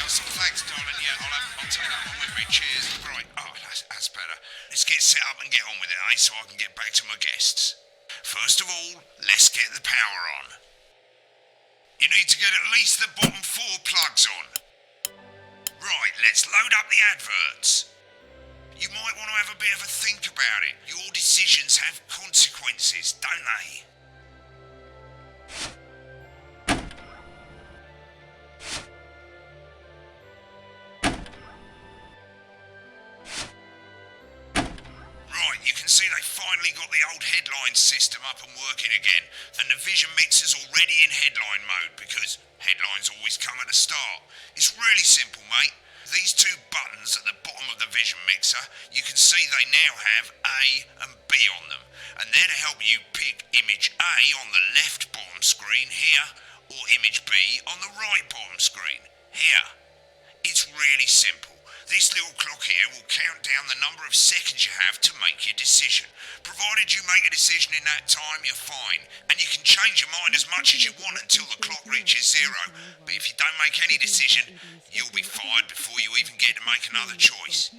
So thanks, darling. Yeah, I'll take that one with me. Cheers. Right. Oh, that's better. Let's get set up and get on with it, eh? So I can get back to my guests. First of all, let's get the power on. You need to get at least the bottom 4 plugs on. Right, let's load up the adverts. You might want to have a bit of a think about it. Your decisions have consequences, don't they? Right, you can see they finally got the old headline system up and working again, and the vision mixer's already in headline mode because headlines always come at the start. It's really simple, mate. These 2 buttons at the bottom of the vision mixer, you can see they now have A and B on them, and they're to help you pick image A on the left bottom screen here, or image B on the right bottom screen here. It's really simple. This little clock here will count down the number of seconds you have to make your decision. Provided you make a decision in that time, you're fine, and you can change your mind as much as you want until the clock reaches 0. But if you don't make any decision, you'll be fired before you even get to make another choice.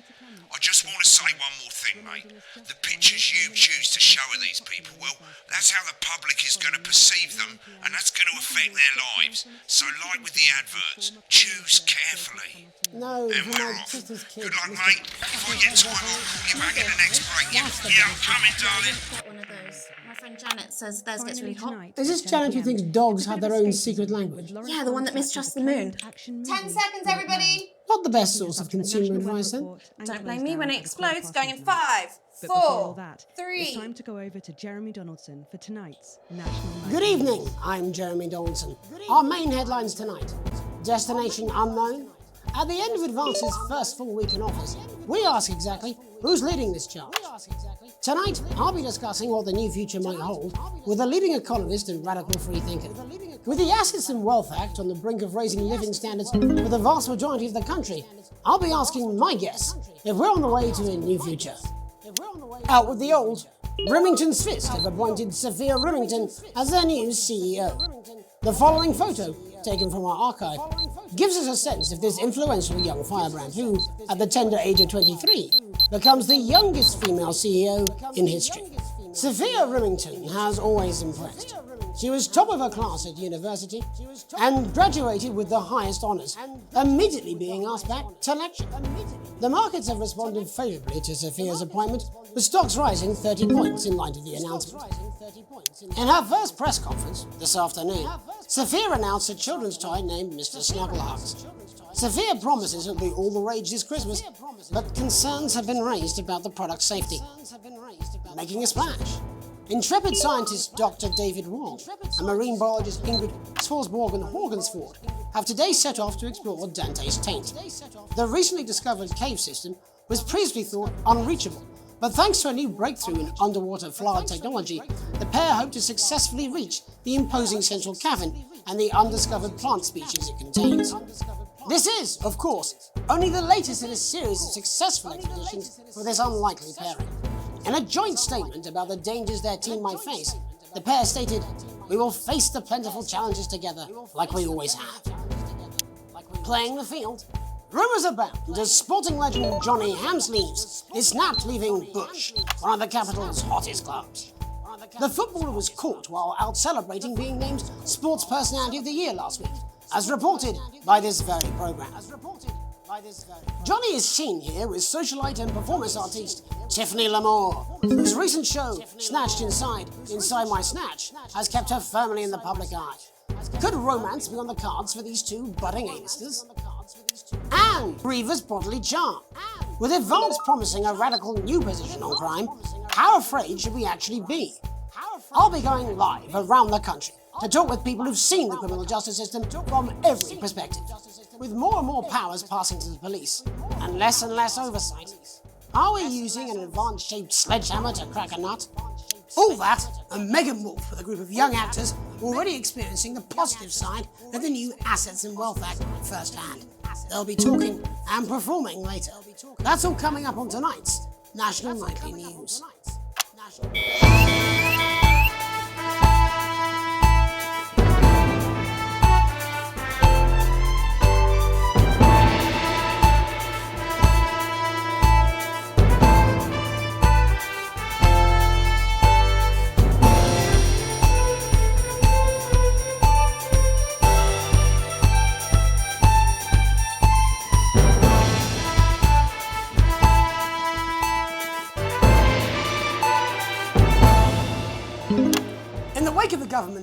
I just want to say one more thing, mate. The pictures you choose to show of these people, well, that's how the public is going to perceive them, and that's going to affect their lives. So like with the adverts, choose carefully. No, and we're off. Good luck, mate. If I get time, I'll call you back in the next break. Yeah, I'm coming, darling. One of those. My friend Janet says theirs gets really hot. Is this Janet who thinks dogs have their own secret language? Yeah, the one that mistrusts the moon. 10 seconds, everybody! Not the best source of consumer advice, then. Don't blame me when it explodes. Going in 5, 4, 3. It's time to go over to Jeremy Donaldson for tonight's National Night. Good evening, I'm Jeremy Donaldson. Our main headlines tonight. Destination unknown. At the end of Advance's first full week in office, we ask exactly who's leading this charge. Tonight, I'll be discussing what the new future might hold with a leading economist and radical freethinker. With the Assets and Wealth Act on the brink of raising living standards for the vast majority of the country, I'll be asking my guests if we're on the way to a new future. Out with the old, Remington's Fist have appointed Sophia Remington as their new CEO. The following photo, taken from our archive, gives us a sense of this influential young firebrand who, at the tender age of 23, becomes the youngest female CEO in history. Sophia Remington has always impressed. She was top of her class at university and graduated with the highest honours, immediately being asked back to lecture. The markets have responded favourably to Sophia's appointment, with stocks rising 30 points in light of the announcement. In her first press conference this afternoon, Sophia announced a children's toy named Mr. Snugglehugs. Sophia promises it'll be all the rage this Christmas, but concerns have been raised about the product's safety. Making a splash. Intrepid scientist Dr. David Wong and marine biologist Ingrid Swarsborg-Horgensford have today set off to explore Dante's taint. The recently discovered cave system was previously thought unreachable, but thanks to a new breakthrough in underwater flower technology, the pair hope to successfully reach the imposing central cavern and the undiscovered plant species it contains. This is, of course, only the latest in a series of successful expeditions for this unlikely pairing. In a joint statement about the dangers their team might face, the pair stated, "We will face the plentiful challenges together like we always have." Playing the field, rumours abound as sporting legend Johnny Hamsleeves is snapped leaving Bush, one of the capital's hottest clubs. The footballer was caught while out celebrating being named Sports Personality of the Year last week, as reported by this very programme. Johnny is seen here with socialite and performance artiste Tiffany Lamore, whose recent show, Snatched Inside My Snatch, has kept her firmly in the public eye. Could romance be on the cards for these two budding A-listers? And Reaver's bodily charm. With Advance promising a radical new position on crime, how afraid should we actually be? I'll be going live around the country to talk with people who've seen the criminal justice system from every perspective. With more and more powers passing to the police, and less oversight, are we using an Advance-shaped sledgehammer to crack a nut? All that, and mega morph with a group of young actors already experiencing the positive side of the new Assets and Wealth Act firsthand. They'll be talking and performing later. That's all coming up on tonight's National Nightly News.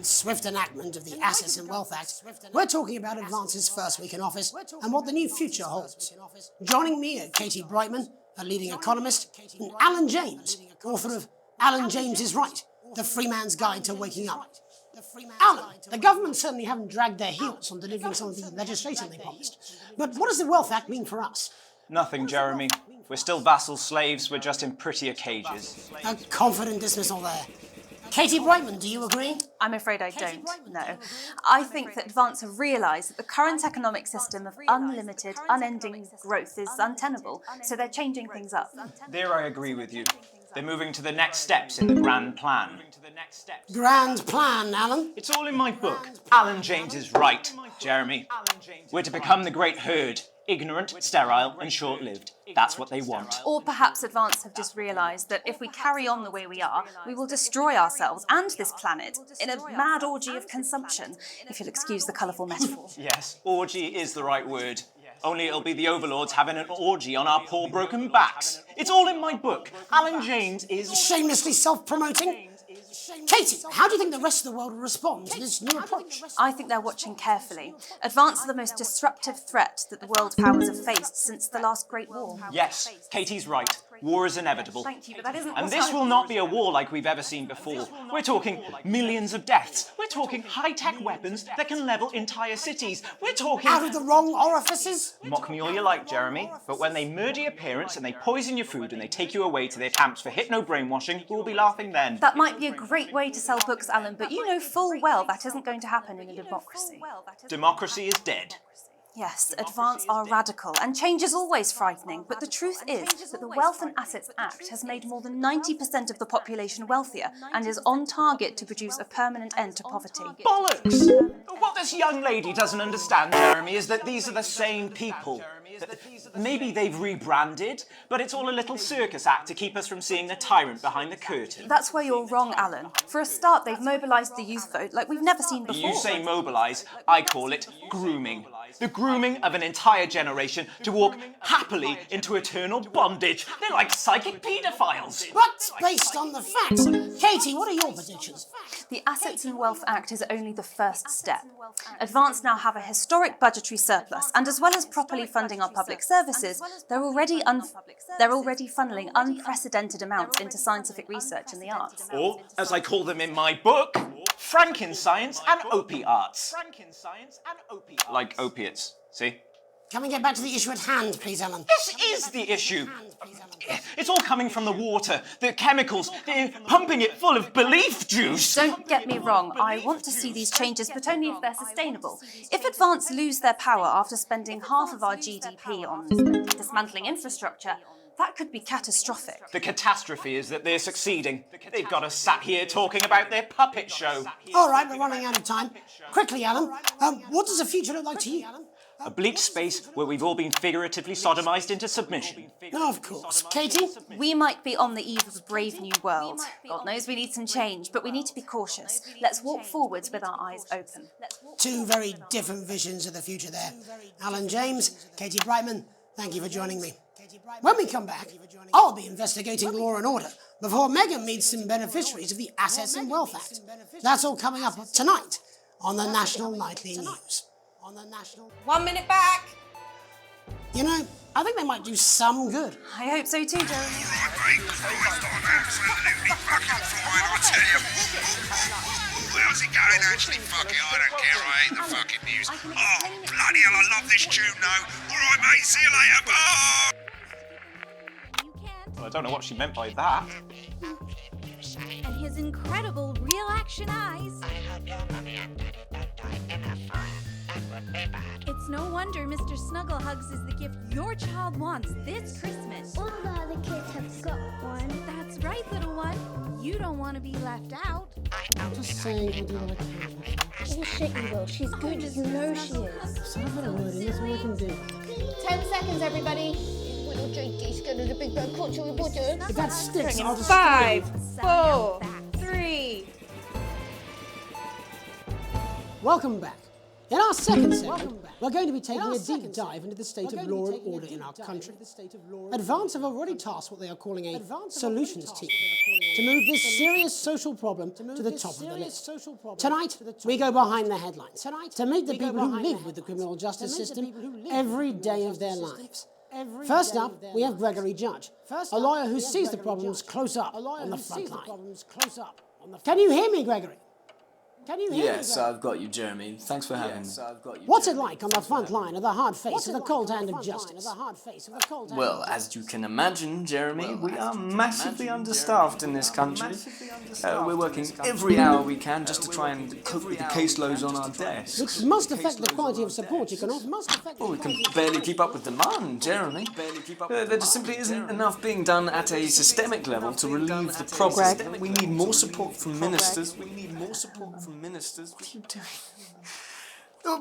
and swift enactment of the Assets and Wealth Act, we're talking about Advance's first week in office and what the new future holds. Joining me are Katie Brightman, a leading economist, and Alan James, author of Alan James is Right, The Free Man's Guide to Waking Up. Alan, the government certainly haven't dragged their heels on delivering some of the legislation they promised. But what does the Wealth Act mean for us? Nothing, Jeremy. We're still vassal slaves, we're just in prettier cages. A confident dismissal there. Katie Brightman, do you agree? I'm afraid I don't, no. I think that Advance have realised that the current economic system of unlimited, unending growth is untenable, so they're changing things up. There I agree with you. They're moving to the next steps in the grand plan. Grand plan, Alan. It's all in my book. Alan James is right, Jeremy. We're to become the great herd. Ignorant, sterile, and short-lived. That's what they want. Or perhaps Advance have just realised that if we carry on the way we are, we will destroy ourselves and this planet in a mad orgy of consumption, if you'll excuse the colourful metaphor. Yes, orgy is the right word. Only it'll be the overlords having an orgy on our poor broken backs. It's all in my book. Alan James is... Shamelessly self-promoting. Katie, how do you think the rest of the world will respond to this new approach? I think they're watching carefully. Advance are the most disruptive threat that the world powers have faced since the last Great War. Yes, Katie's right. War is inevitable. Thank you, but that isn't And what this I- will not be a war like we've ever seen before. We're talking millions of deaths. We're talking high-tech weapons that can level entire cities. We're talking... Out of the wrong orifices? Mock me all you like, Jeremy, but when they murder your parents and they poison your food and they take you away to their camps for hypno-brainwashing, we'll be laughing then. That might be a great way to sell books, Alan, but you know full well that isn't going to happen in a democracy. Democracy is dead. Yes, Advance are radical, and change is always frightening, but the truth is that the Wealth and Assets Act has made more than 90% of the population wealthier and is on target to produce a permanent end to poverty. Bollocks! What this young lady doesn't understand, Jeremy, is that these are the same people. Maybe they've rebranded, but it's all a little circus act to keep us from seeing the tyrant behind the curtain. That's where you're wrong, Alan. For a start, they've mobilised the youth vote like we've never seen before. You say mobilise, I call it grooming. The grooming of an entire generation to walk happily into eternal bondage. They're like psychic paedophiles. But based on the facts, Katie, what are your predictions? The Assets and Wealth Act is only the first step. Advance now have a historic budgetary surplus, and as well as properly funding our public services, they're already funneling unprecedented amounts into scientific research and the arts. Or, as I call them in my book, Frankenscience and opiates. Like opiates, see? Can we get back to the issue at hand, please, Alan? This is the issue. It's all coming from the water, the chemicals, they're pumping it full of belief juice. Don't get me wrong, I want to see these changes, but only if they're sustainable. If Advance lose their power after spending half of our GDP on dismantling infrastructure, that could be catastrophic. The catastrophe is that they're succeeding. They've got us sat here talking about their puppet show. All right, we're running out of time. Quickly, Alan, what does the future look like to you? A bleak space where we've all been figuratively sodomized into submission. No, of course. Katie? We might be on the eve of a brave new world. God knows we need some change, but we need to be cautious. Let's walk forwards with our eyes open. Two very different visions of the future there. Alan James, Katie Brightman, thank you for joining me. When we come back, I'll be investigating law and order before Megan meets some beneficiaries of the Assets and Wealth Act. That's all coming up tonight on the National Nightly News. 1 minute back. You know, I think they might do some good. I hope so too, Jeremy. Right, mate, Christ, I'm absolutely fucking flying, I tell you. How's it going, actually? Fuck it, I don't care, I hate the fucking news. Oh, bloody hell, I love this tune, though. All right, mate, see you later, bye! Well, I don't know what she meant by that. And his incredible real-action eyes. It's no wonder Mr. Snugglehugs is the gift your child wants this Christmas. All the other kids have got one. That's right, little one. You don't want to be left out. I'm just saying I do what I can. Bullshit, you will. She's good. You know she is. Son of a word, and that's all I can do. 10 seconds, everybody. Little Jakey's scared of the big bad culture reporter. If that sticks, I'll just... 5, 4, 3. Welcome back. In our second segment, we're going to be taking a deep dive into the state of law and order in our country. Advance have already tasked what they are calling a solutions team to move this serious social problem to the top of the list. Tonight, we go behind the headlines to meet the people who live with the criminal justice system every day of their lives. First up, we have Gregory Judge, a lawyer who sees the problems close up on the front line. Can you hear me, Gregory? Yes, I've got you, Jeremy. Thanks for having me. What's it like on the front line of the hard face of the cold hand of justice? Well, as you can imagine, Jeremy, we are massively understaffed in this country. We're working every hour we can just to try and cope with the caseloads on our desks. Which must affect the quality of support you can offer. Well, we can barely keep up with demand, Jeremy. There just simply isn't enough being done at a systemic level to relieve the problem. We need more support from ministers. What are you doing?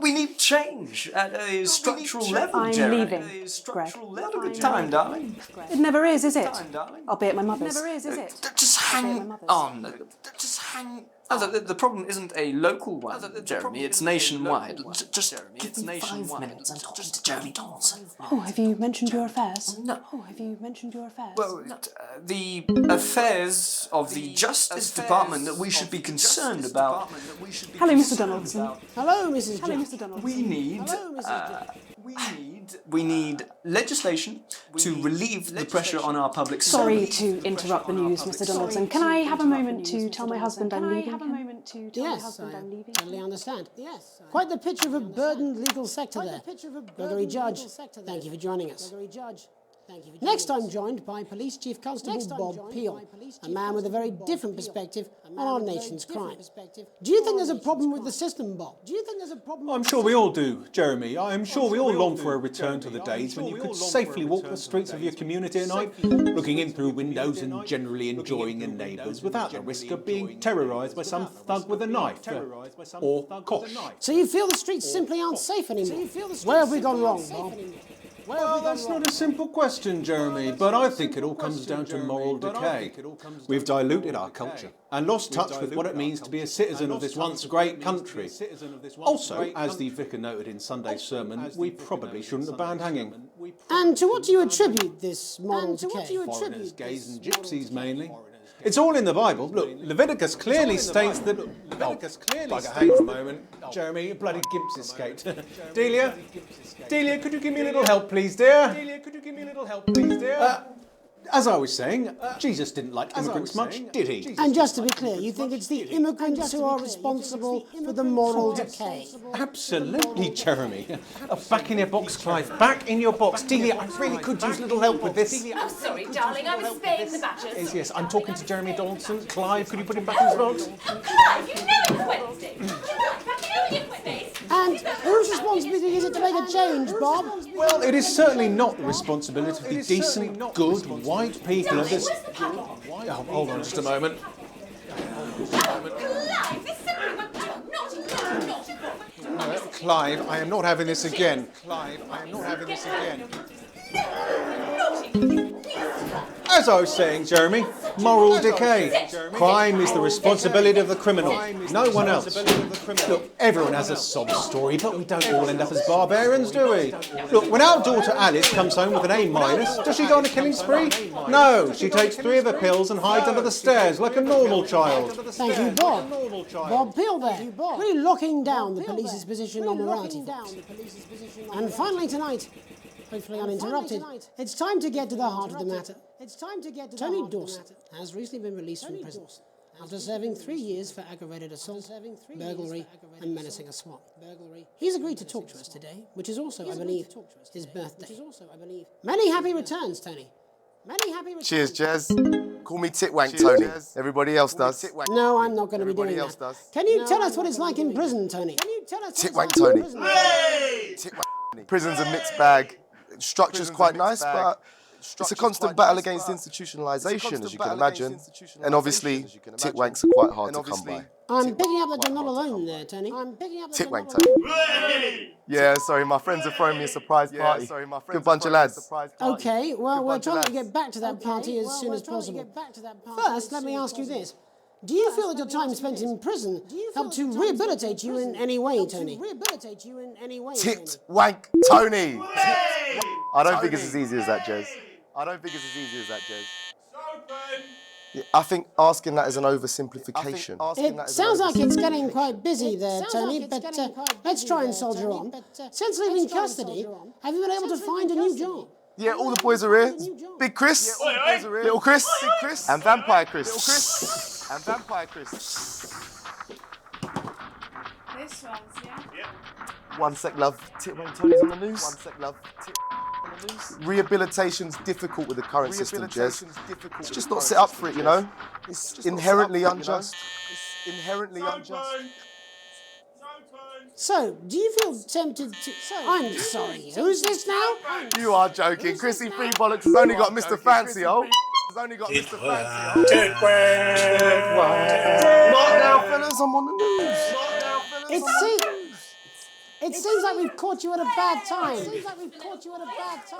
We need change at a structural level, I'm Jeremy. leaving, Greg. Not a good time, darling. It never is it? I'll be at my mother's. Just hang on. Just hang. The problem isn't a local one, Jeremy. It's nationwide. Just give me 5 minutes. I'm talking to Jeremy Donaldson. Oh, have you mentioned your affairs? No. Oh, have you mentioned your affairs? Well, the affairs of the Justice Department that we should be concerned about. Hello, Mr. Donaldson. Hello, Mrs. Hello, Judge. Mr. Donaldson. We need legislation to relieve the pressure on our public Sorry service. to interrupt the news, Mr. Donaldson. Can I have a moment to tell my husband I'm leaving? Yes, I totally understand. Quite the picture of a burdened legal sector there. Gregory Judge, thank you for joining us. Next, I'm joined by Police Chief Constable Bob Peel, a man with a very different perspective on our nation's crime. Do you think there's a problem with the system, Bob? I'm sure we all do, Jeremy. I'm sure we all long for a return to the days when you could safely walk the streets of your community at night, looking in through windows and generally enjoying your neighbours without the risk of being terrorised by some thug with a knife or kosh. So you feel the streets simply aren't safe anymore? Where have we gone wrong, Bob? Well, that's not a simple question, Jeremy, but I think it all comes down to moral decay. We've diluted our culture and lost touch with what it means to be a citizen of this once great country. Also, as the vicar noted in Sunday's sermon, we probably shouldn't have banned hanging. And to what do you attribute this moral decay? Foreigners, gays and gypsies mainly. It's all in the Bible. Look, Leviticus clearly states that... hang for a moment. Jeremy, you bloody gimps escaped. Delia, could you give me a little help, please, dear? As I was saying, Jesus didn't like immigrants much, did he? And just to be clear, you think it's the immigrants who are responsible for the moral decay? Absolutely, Jeremy. Back in your box, Clive. Back in your box. Delia, I really could use a little help with this. Oh, sorry, darling, I was spaying the badgers. Yes, I'm talking to Jeremy Donaldson. Clive, could you put him back in his box? Clive, you know it's Wednesday. You're right back in your place. And whose responsibility is it to make a change, Bob? Well, it is certainly not the responsibility of the decent, good, white people of this... Oh, hold on just a moment. Clive, this simply won't do. Naughty. Clive, I am not having this again. As I was saying, Jeremy, moral decay. Crime is the responsibility of the criminal, no one else. Look, everyone has a sob story, but we don't all end up as barbarians, do we? Look, when our daughter Alice comes home with an A-, does she go on a killing spree? No, she takes 3 of the pills and hides under the stairs like a normal child. Thank you, Bob. Bob Peel there, really locking down the police's position on morality facts. And finally tonight, hopefully uninterrupted, it's time to get to the heart of the matter. Tony Dawson has recently been released from prison after serving 3 years for aggravated assault, burglary and menacing a swat. He's agreed to talk to us today, which is also, I believe, his birthday. Many happy returns, Tony. Cheers, Jez. Call me Titwank, Tony. Everybody else does. No, I'm not going to be doing that. Can you tell us what it's like in prison, Tony? Titwank, Tony. Titwank. Prison's a mixed bag. Structure's quite nice, but it's a constant battle against institutionalisation, as you can imagine. And obviously, titwanks are quite hard to come by. I'm picking up that you're not alone there, Tony. Titwank, Tony. Yeah, sorry, my friends are throwing me a surprise party. Good bunch of lads. Okay, well, we're trying to get back to that party as soon as possible. First, let me ask you this. Do you feel that your time spent in prison helped to rehabilitate you in any way, Tony? Tit wank Tony. I don't think it's as easy as that, Jez. Yeah, I think asking that is an oversimplification. It sounds like it's getting quite busy there, Tony, but let's try and soldier on. Since leaving custody, have you been able to find a new job? Yeah, all the boys are here. Big Chris, Little Chris, and Vampire Chris. This one's, yeah? One sec, love. Tit wank Tony's on the news. Rehabilitation's difficult with the current system, Jez. It's just not set up for it, you know? It's inherently unjust. So, do you feel tempted to... I'm sorry, who's this now? You are joking. Chrissy Free Bollocks has only got Mr. Fancy, oh. Not now, fellas, I'm on the news. It seems like we've caught you at a bad time.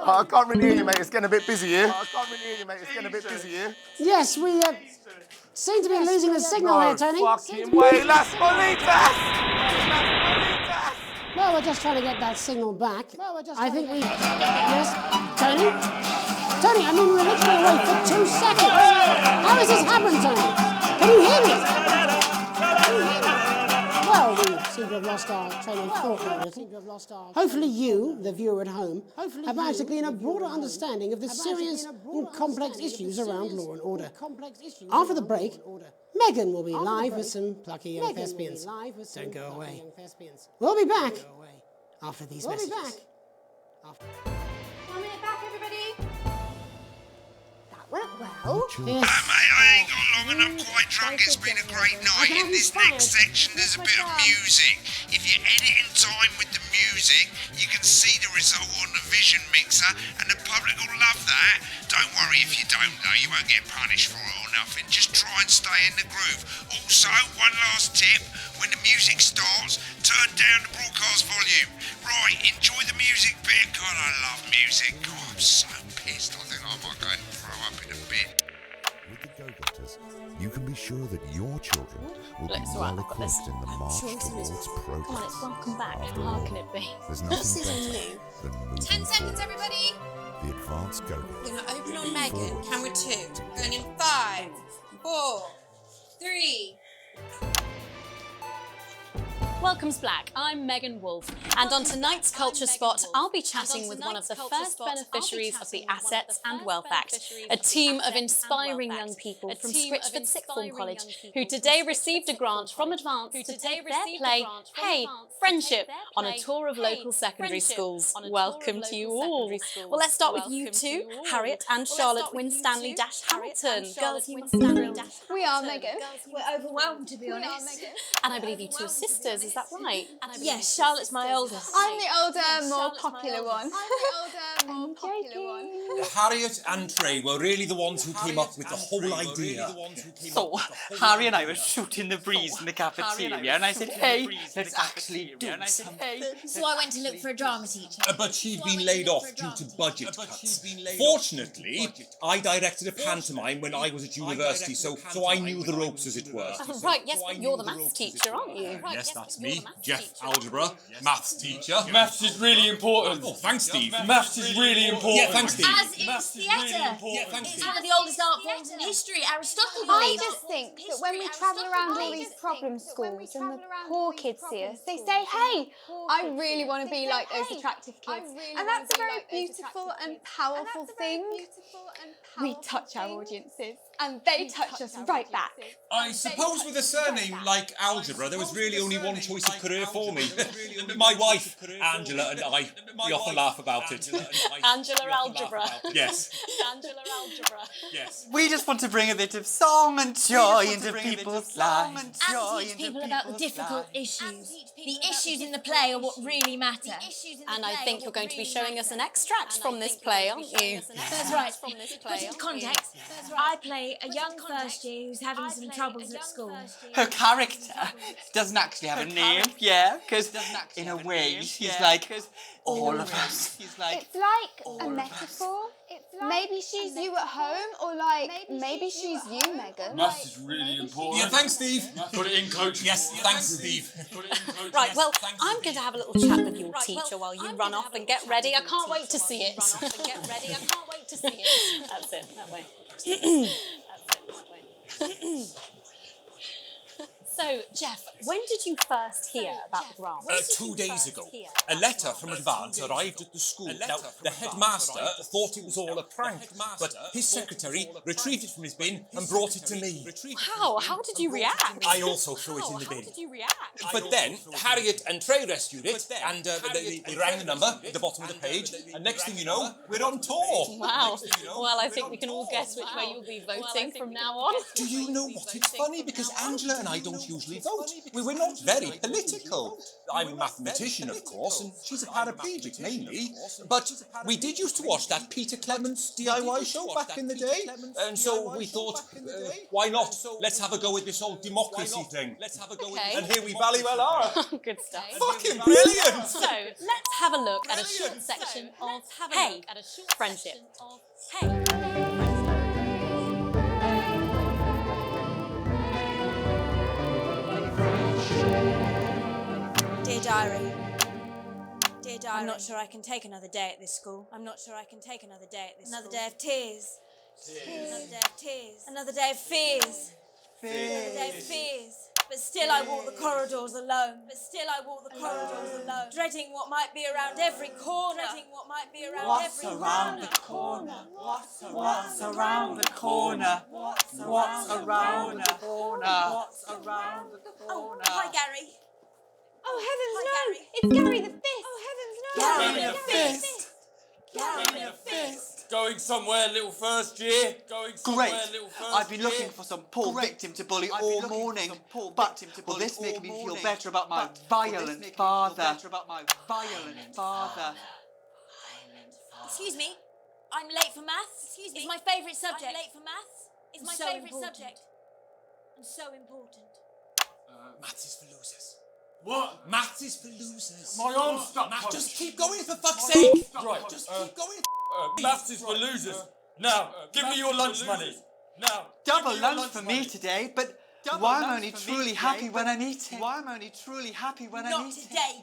I can't really hear you, mate. It's getting a bit busy here. Yes, we seem to be losing the signal here, Tony. Fucking way, Las Bolitas! Well, we're just trying to get that signal back. I think we... Yes, Tony? Tony, I mean, we were literally away for 2 seconds. How has this happened, Tony? Can you hear me? Well, we seem to have lost our train of thought a little. Hopefully you, the viewer at home, have managed to glean a broader understanding of the serious and complex issues around law and order. After the break, Megan will be live with some plucky young thespians. Don't go away. We'll be back after these messages. 1 minute back, everybody. That went well. Yes. Mate, I ain't got long and I'm quite drunk. It's been a great night. In this next section, there's a bit of music. If you edit in time with the music, you can see the result on the vision mixer, and the public will love that. Don't worry if you don't, though. You won't get punished for it or nothing. Just try and stay in the groove. Also, one last tip. When the music starts, turn down the broadcast volume. Right, enjoy the music bit. God, I love music. God, I'm so pissed. I think I might go and throw up in a bit. With the Go-Getters, you can be sure that your children will be well equipped in the march towards progress. Come on, it's welcome back. How hard can it be? There's nothing better than moving 10 seconds, forward. everybody. The advanced Go-Getters. We're going to open on Megan. Camera 2. Going in 5, 4, 3. Welcome's Black, I'm Megan Wolfe, and on tonight's Culture Spot, I'll be chatting with one of the first beneficiaries of the Assets and Wealth Act, a team of inspiring young people from Scritchford Sixth Form College, who today received a grant from Advance to take their play, Hey, Friendship, on a tour of local secondary schools. Welcome to you all. Well, let's start with you two, Harriet and Charlotte Winstanley-Hamilton. Girls, you must stand. We are, Megan. We're overwhelmed, to be honest. And I believe you two are sisters, is that right? Yes, Charlotte's my oldest. I'm the older, more popular one. Harriet and Trey were really the ones who came up with the whole idea. So, Harry and I were shooting the breeze in the cafeteria, and I said, hey, let's actually do something. So I went to look for a drama teacher. But she'd been laid off due to budget cuts. Fortunately, I directed a pantomime when I was at university, so I knew the ropes, as it were. Oh, right, yes, you're the maths teacher, aren't you? Yes, that's me, Jeff Algebra, maths teacher. Maths is really important. Oh, thanks, Steve. Maths is really important. Yeah, thanks, Steve. As is theatre. It's one of the oldest art forms in history. Aristotle I believed. just think that when we travel around all these problem schools and the poor kids see us, they say, hey, I really want to be like those attractive kids. And that's a very beautiful and powerful thing. We touch our audiences and they touch us right back. I suppose with a surname like Algebra, there was really only one choice of career for me. My wife, Angela, and I, we often laugh about it. Angela Algebra. Yes. Angela Algebra. Yes. We just want to bring a bit of song and joy into people's lives. And to teach people about the difficult issues. The issues in the play are what really matter. And I think you're going to be showing us an extract from this play, aren't you? That's right. Put into context, I played play a young first year who's having some troubles at school. Her character doesn't actually have a name, yeah, because in a way she's like all of us. It's like a metaphor. Maybe she's you at home, or like maybe she's you, Megan. Maths is really important. Yeah, thanks, Steve. Put it in, coach. Yes, thanks, Steve. Right, well, I'm going to have a little chat with your teacher while you run off and get ready. I can't wait to see it. That's it, that way. So, Jeff, when did you first hear about the grant? 2 days ago. A letter from Advance arrived at the school. Now, the headmaster thought it was all a prank, but his secretary retrieved it from his bin and brought it to me. How? How did you react? I also threw it in the bin. How did you react? But then, Harriet and Trey rescued it, and they rang the number at the bottom of the page, and next thing you know, we're on tour. Wow. Well, I think we can all guess which way you'll be voting from now on. Do you know what? It's funny, because Angela and I don't usually vote. We're not very political. I'm a mathematician, of course, and she's a paraplegic mainly. But we did used to watch that Peter Clements DIY show back in the day, and so we thought, why not? Let's have a go with this old democracy thing. Okay. And here we valley well are. Good stuff. Fucking brilliant! So, let's have a look at a short section of Hey, Friendship. Hey. Dear Diary. Dear Diary. I'm not sure I can take another day at this school. Another day of tears. Another day of tears. Another day of fears. Another day of fears. But still I walk the corridors alone. Dreading what might be around every corner. What's around the corner? What's around the corner? What's around the corner? Oh, hi, Gary. Oh heavens no! It's Gary the Fist. Oh heavens no! Gary the Fist. Gary the Fist. Going somewhere, little first year. Great. I've been looking for some poor victim to bully all morning, but will this make me feel better about my violent father? Excuse me. I'm late for maths. It's my favourite subject. It's my favourite subject. And so important. Maths is for losers. What? Maths is for losers. My arm's stuck. Just keep going, for fuck's sake. Right. Just keep going. Maths is for losers. Now, give me your lunch money. Now. Double lunch for me today, but why am I only truly happy when I'm eating? Not today,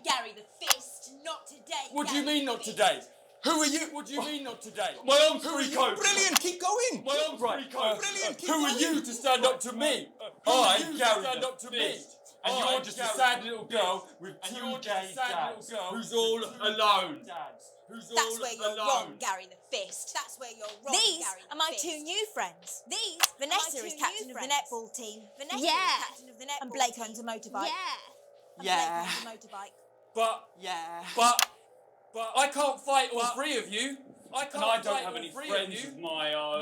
Gary the Fist. Not today. What do you mean not today? Who are you? What do you mean not today? My arm's free coat. Brilliant, keep going. My arm's free coat. Brilliant, keep Who are going. you to stand up to me? I, Gary, stand up to me. And you're just a sad little girl with two gay dads who's all alone. That's where you're wrong, Gary the Fist. These are my two new friends. Vanessa is captain of the netball team. And Blake owns a motorbike. Yeah. But I can't fight all three of you. And I don't have any friends of my own.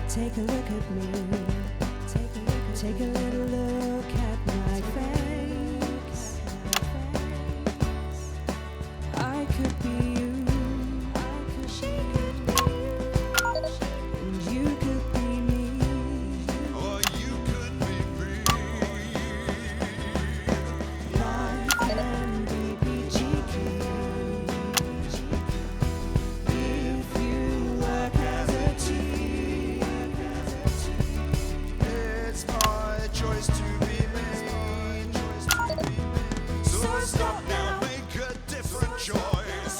Take a look at me. Take a little look at my face. I could be you. And you could be me. Or you could be me. Life can be cheeky if you work as a team. It's my choice to be made. So stop now, make a different choice.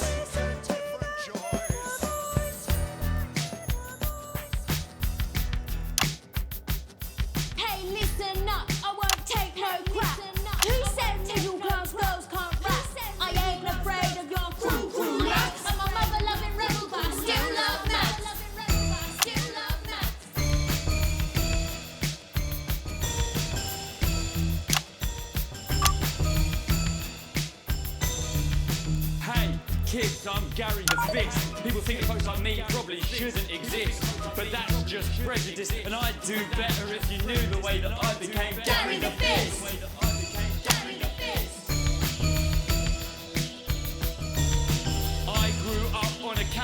Hey, listen up, I won't take no crap. Who said middle class girls can't rap? I ain't afraid of your crew lads. I'm a mother loving rebel, but I still love maths. Hey, kids, I'm Gary the Fist. People think folks like me probably shouldn't exist, but that's just prejudice, and I'd do better if you knew the way that I became Gary the Fist.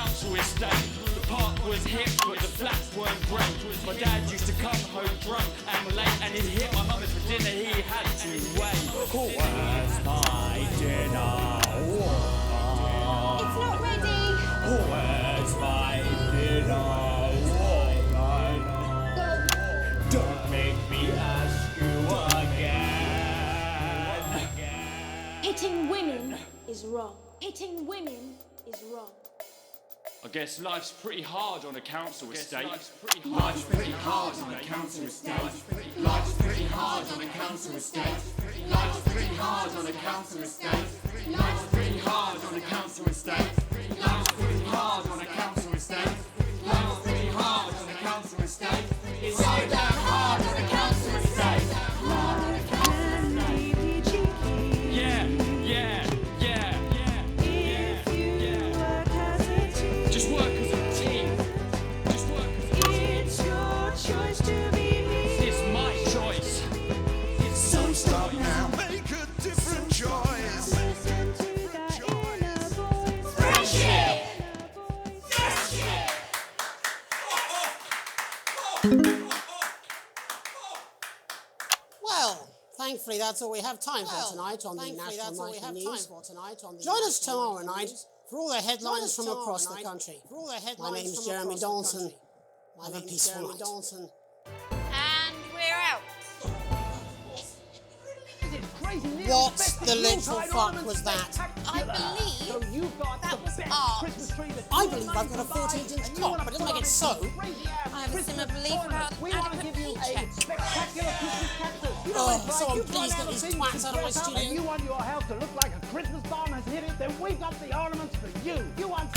council estate. The park was hip, but the flats weren't great. My dad used to come home drunk and late, and he'd hit my mum for dinner, he had to wait. Where's my dinner? It's not ready. Where's my dinner? Don't make me ask you again. Hitting women is wrong. Hitting women is wrong. I guess life's pretty hard on a council estate. Life's pretty hard on a council estate. Life's pretty hard on a council estate. Life's pretty hard on a council estate. Life's pretty hard on a council estate. Life's pretty hard on a council estate. Life's pretty hard on a council estate. It's so damn hard on a council estate. Yeah. Just work as a team. Just work as a team. It's your choice to be me. It's my choice. It's So stop now, make a different choice. Listen to that inner voice. Friendship! Well, thankfully that's all we have time for tonight on the National Nightly News. Join us tomorrow night for all the headlines from across the country. My name's Jeremy Dawson. Have a peaceful night. And we're out. What the literal fuck was that? I believe that was art. I believe I've got a 14-inch cock, but it doesn't make it so. I have a similar belief about adequate paycheck. Oh, someone please get these twats out of my studio. You want your house to look like a Christmas bomb has hit it, then we've got the ornaments for you. You want...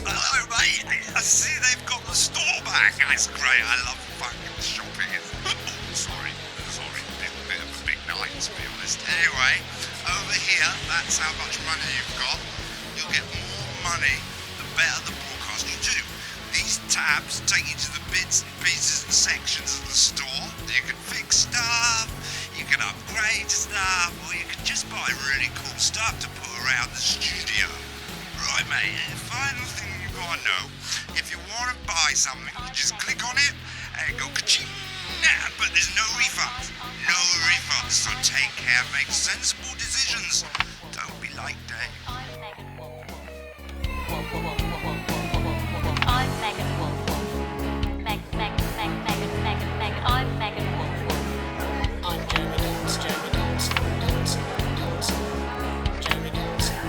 Hello, mate. I see they've got the store back. That's great. I love fucking shopping. Sorry. Bit of a big night, to be honest. Anyway, over here, that's how much money you've got. You'll get more money the better the broadcast you do. These tabs take you to the bits and pieces and sections of the store. You can fix stuff, you can upgrade stuff, or you can just buy really cool stuff to put around the studio. Right, mate, and the final thing you gotta know, if you wanna buy something, you just click on it and go ka-ching. Nah, but there's no refunds. No refunds, so take care, make sensible decisions. Don't be like Dave. I'm Megan Wolf. I'm Megan Wolf. I'm Jeremy Dawson. Jeremy Dawson. Jeremy Dawson.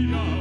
Ja.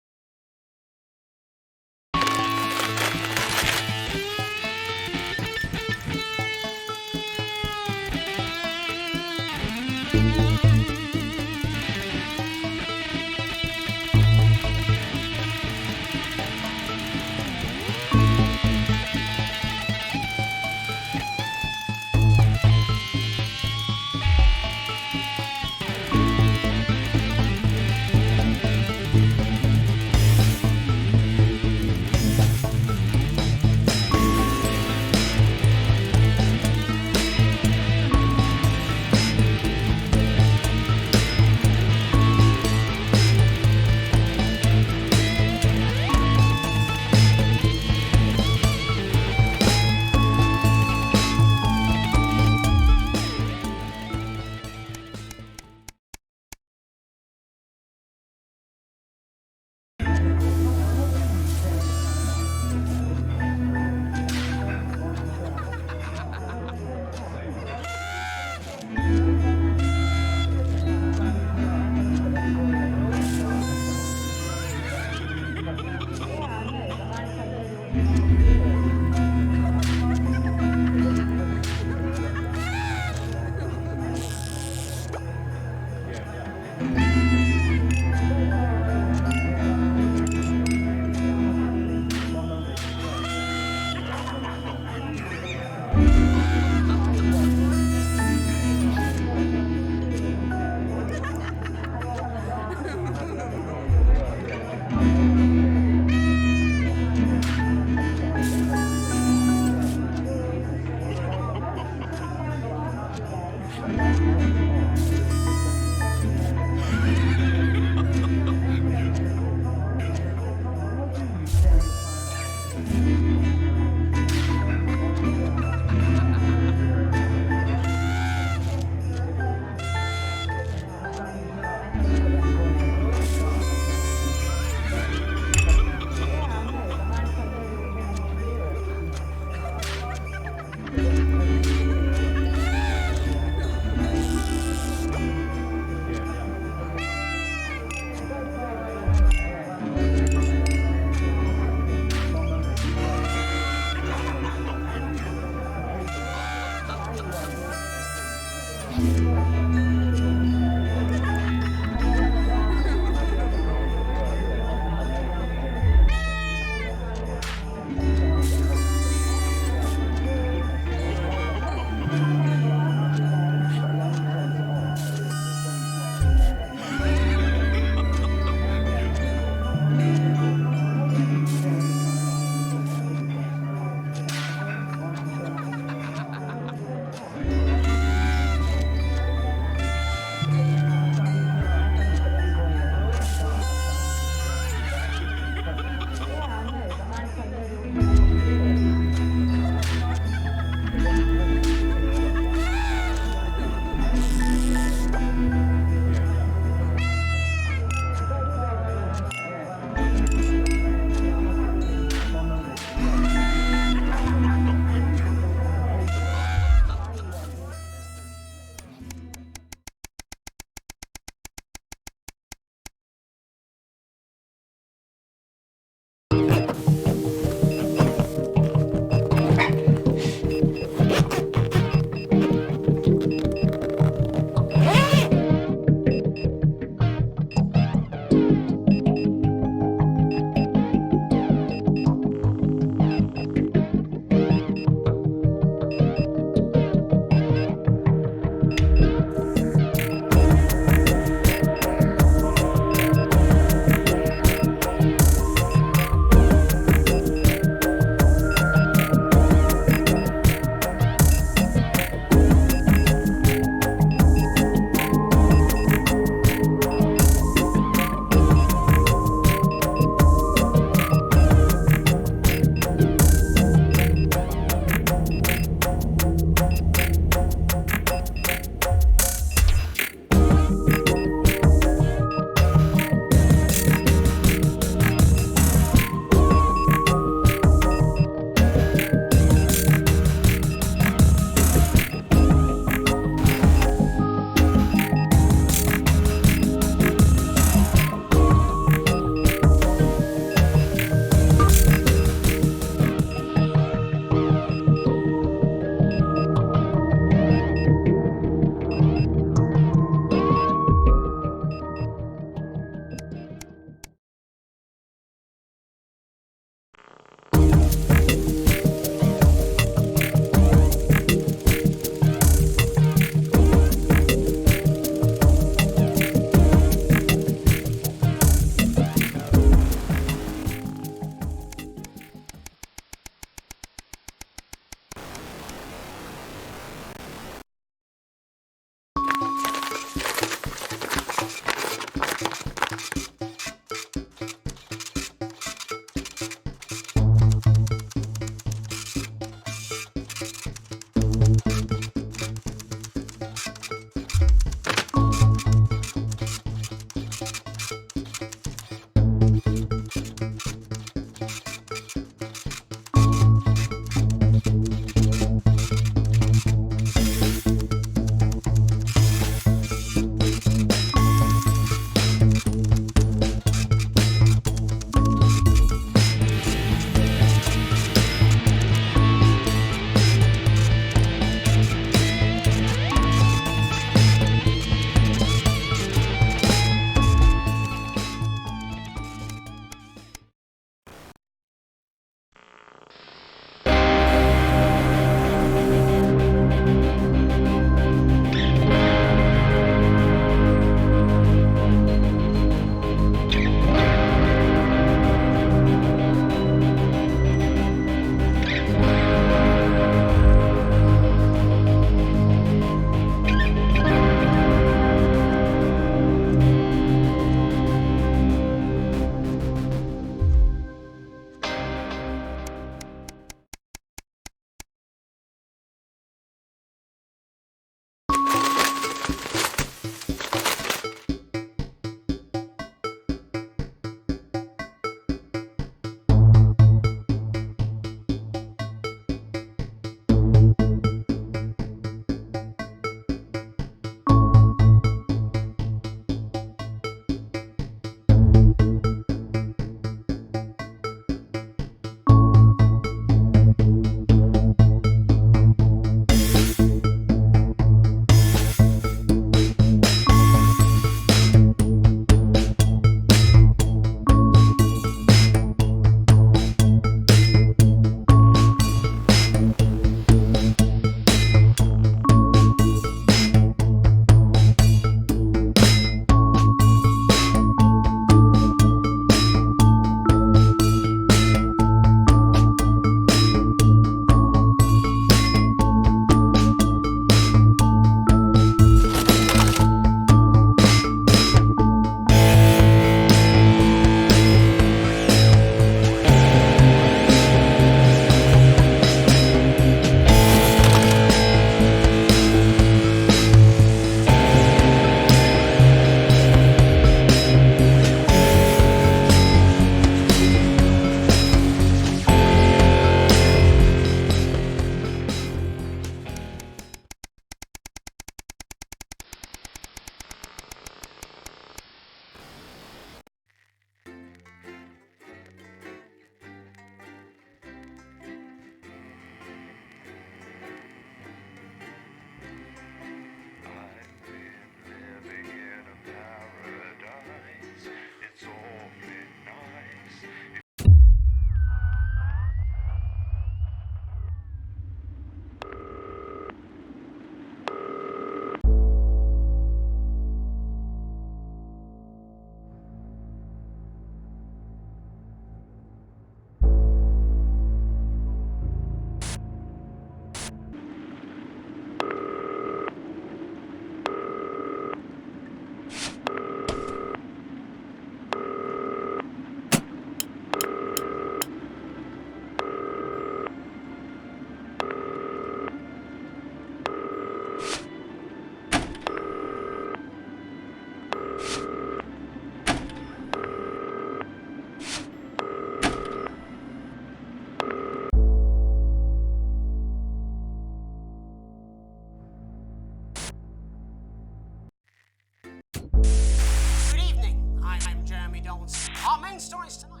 stories tonight.